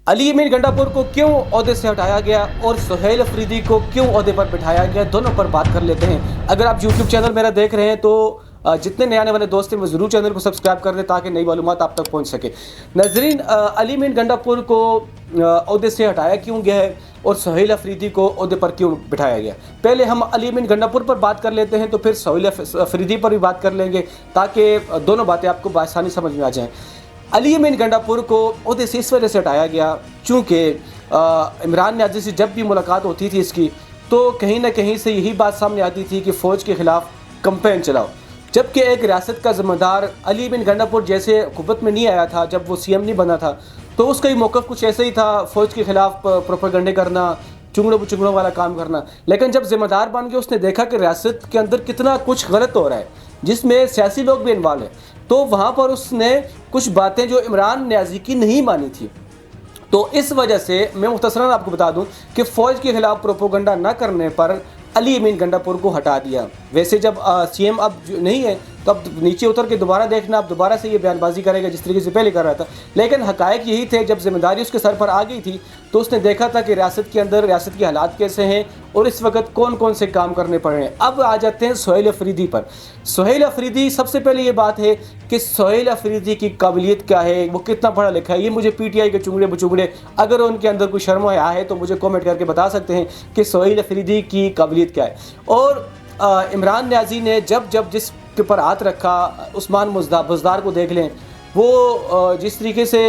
अली अमीन गंडापुर को क्यों ओहदे से हटाया गया और सुहेल अफरीदी को क्यों ओहदे पर बिठाया गया, दोनों पर बात कर लेते हैं। अगर आप यूट्यूब चैनल मेरा देख रहे हैं तो जितने नए आने वाले दोस्त हैं वो ज़रूर चैनल को सब्सक्राइब कर दें ताकि नई मालूमात आप तक पहुंच सके। नाज़रीन, अली अमीन गंडापुर को ओहदे से हटाया क्यों गया है और सुहेल अफरीदी को ओहदे पर क्यों बिठाया गया। पहले हम अली अमीन गंडापुर पर बात कर लेते हैं, तो फिर सुहेल अफरीदी पर भी बात कर लेंगे ताकि दोनों बातें आपको बआसानी समझ में आ जाएँ। अली अमीन गंडापुर को ओहदे से इस वजह से हटाया गया चूँकि इमरान न्याज़ी से जब भी मुलाकात होती थी इसकी, तो कहीं ना कहीं से यही बात सामने आती थी कि फ़ौज के ख़िलाफ़ कंपेन चलाओ, जबकि एक रियासत का ज़िम्मेदार अली अमीन गंडापुर जैसे हुकूमत में नहीं आया था, जब वो सीएम नहीं बना था, तो उसका ही मौक़िफ़ कुछ ऐसा ही था, फ़ौज के ख़िलाफ़ प्रोपेगेंडे करना, चुंगड़ों वाला काम करना। लेकिन जब ज़िम्मेदार बन गया, उसने देखा कि रियासत के अंदर कितना कुछ गलत हो रहा है जिसमें सियासी लोग भी इन्वॉल्व हैं, तो वहाँ पर उसने कुछ बातें जो इमरान न्याज़ी की नहीं मानी थी। तो इस वजह से मैं मुख्तसरन आपको बता दूं कि फ़ौज के ख़िलाफ़ प्रोपोगंडा न करने पर अली अमीन गंडापुर को हटा दिया। वैसे जब सीएम अब नहीं है तो अब नीचे उतर के दोबारा देखना, अब दोबारा से ये बयानबाजी करेगा जिस तरीके से पहले कर रहा था। लेकिन हक़ाइक़ यही थे, जब ज़िम्मेदारी उसके सर पर आ गई थी तो उसने देखा था कि रियासत के अंदर रियासत के हालात कैसे हैं और इस वक्त कौन कौन से काम करने पड़ रहे हैं। अब आ जाते हैं सुहेल अफरीदी पर। सुहेल अफरीदी, सबसे पहले ये बात है कि सुहेल अफरीदी की काबिलियत क्या है, वो कितना पढ़ा लिखा है। ये मुझे पीटीआई के चुंगड़े बचुंगड़े अगर उनके अंदर कोई शर्म हया है तो मुझे कमेंट करके बता सकते हैं कि सुहेल अफरीदी की काबिलियत क्या है। और इमरान न्याज़ी ने जब जब जिसके ऊपर हाथ रखा, उस्मान बुज़दार को देख लें, वो जिस तरीके से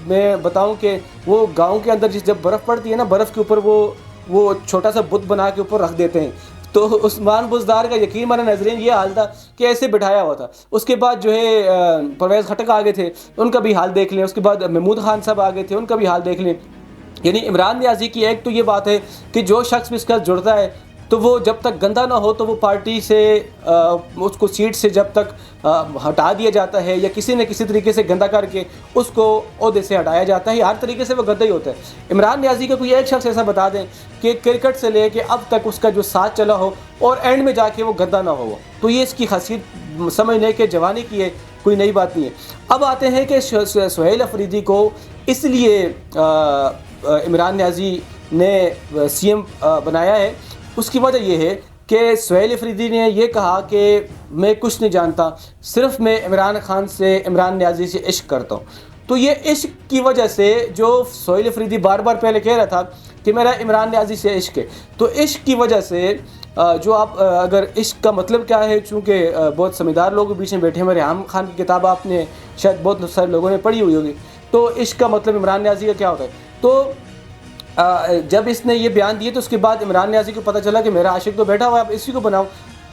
मैं बताऊं कि वो गांव के अंदर जब बर्फ़ पड़ती है ना, बर्फ़ के ऊपर वो छोटा सा बुत बना के ऊपर रख देते हैं। तो उस्मान बुज़दार का यकीन माने नाज़रीन ये हाल था कि ऐसे बिठाया हुआ था। उसके बाद जो है परवेज़ खटक आ गए थे, उनका भी हाल देख लें। उसके बाद महमूद खान साहब आ गए थे, उनका भी हाल देख लें। यानी इमरान न्याज़ी की एक तो ये बात है कि जो शख्स भी इसके साथ जुड़ता है तो वो जब तक गंदा ना हो तो वो पार्टी से उसको सीट से जब तक हटा दिया जाता है या किसी न किसी तरीके से गंदा करके उसको ओहदे से हटाया जाता है। हर तरीके से वो गंदा ही होता है। इमरान न्याज़ी का कोई एक शख्स ऐसा बता दें कि क्रिकेट से लेके अब तक उसका जो साथ चला हो और एंड में जाके वो गंदा ना हो, तो ये इसकी खासियत समझने के जवानी की है, कोई नई बात नहीं है। अब आते हैं कि सुहेल अफरीदी को इसलिए इमरान न्याज़ी ने सीएम बनाया है, उसकी वजह यह है कि सुहेल अफरीदी ने यह कहा कि मैं कुछ नहीं जानता, सिर्फ मैं इमरान खान से, इमरान न्याज़ी से इश्क करता हूँ। तो ये इश्क की वजह से जो सुहेल अफरीदी बार बार पहले कह रहा था कि मेरा इमरान न्याज़ी से इश्क है, तो इश्क की वजह से जो आप अगर इश्क का मतलब क्या है, चूँकि बहुत समझदार लोग बीच में बैठे हैं, रेहान खान की किताब आपने शायद बहुत सारे लोगों ने पढ़ी हुई होगी, तो इश्क का मतलब इमरान न्याज़ी का क्या होता है। तो जब इसने ये बयान दिए तो उसके बाद इमरान न्याज़ी को पता चला कि मेरा आशिक तो बैठा हुआ है, अब इसी को बनाओ।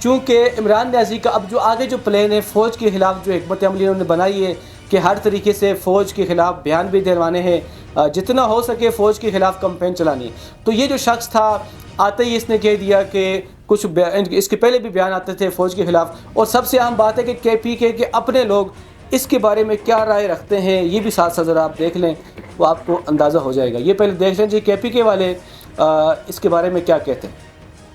चूँकि इमरान न्याज़ी का अब जो आगे जो प्लान है, फ़ौज के ख़िलाफ़ जो हिकमत अमली उन्होंने बनाई है कि हर तरीके से फ़ौज के ख़िलाफ़ बयान भी दिलवाने हैं, जितना हो सके फ़ौज के ख़िलाफ़ कंपेन चलानी है। तो ये जो शख्स था, आते ही इसने कह दिया कि कुछ इसके पहले भी बयान आते थे फ़ौज के ख़िलाफ़। और सबसे अहम बात है कि KPK के अपने लोग इसके बारे में क्या राय रखते हैं, ये भी साथ साथ ज़रा आप देख लें, वो आपको अंदाज़ा हो जाएगा। ये पहले देख लें जी KPK वाले इसके बारे में क्या कहते हैं।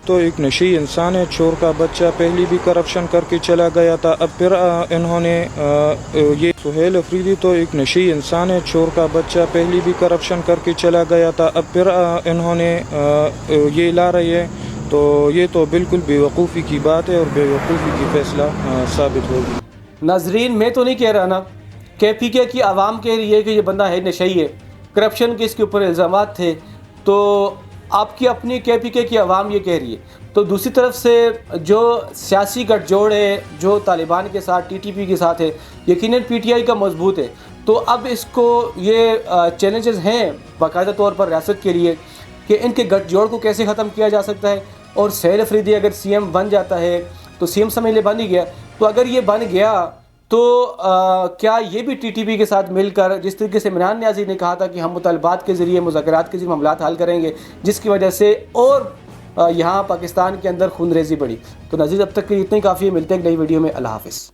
तो एक नशी इंसान है, चोर का बच्चा, पहले भी करप्शन करके चला गया था, अब फिर इन्होंने ये सुहेल अफरीदी तो एक नशी इंसान है, चोर का बच्चा, पहले भी करप्शन करके चला गया था, अब फिर इन्होंने ये ला रही है। तो ये तो बिल्कुल बेवकूफ़ी की बात है और बेवकूफ़ी की फ़ैसला साबित होगी। नाजरीन, मैं तो नहीं कह रहा ना, KPK की आवाम कह रही है कि ये बंदा है नशई है, करप्शन के इसके ऊपर इल्ज़ामात थे, तो आपकी अपनी KPK की आवाम ये कह रही है। तो दूसरी तरफ से जो सियासी गठजोड़ है, जो तालिबान के साथ, TTP के साथ है, यकीनन PTI का मजबूत है। तो अब इसको ये चैलेंजेस हैं बाकायदा तौर पर रियासत के लिए कि इनके गठजोड़ को कैसे ख़त्म किया जा सकता है। और सुहेल अफरीदी अगर CM बन जाता है तो CM समझ ले बन ही गया, तो अगर ये बन गया तो क्या ये भी TTP के साथ मिलकर, जिस तरीके से इमरान न्याज़ी ने कहा था कि हम मुतालबात के ज़रिए, मुज़ाकरात के ज़रिए मामलात हल करेंगे, जिसकी वजह से और यहाँ पाकिस्तान के अंदर खूनरेज़ी बढ़ी। तो नाज़रीन, अब तक के इतने काफ़ी, मिलते हैं एक नई वीडियो में। अल्लाह हाफ़िज़।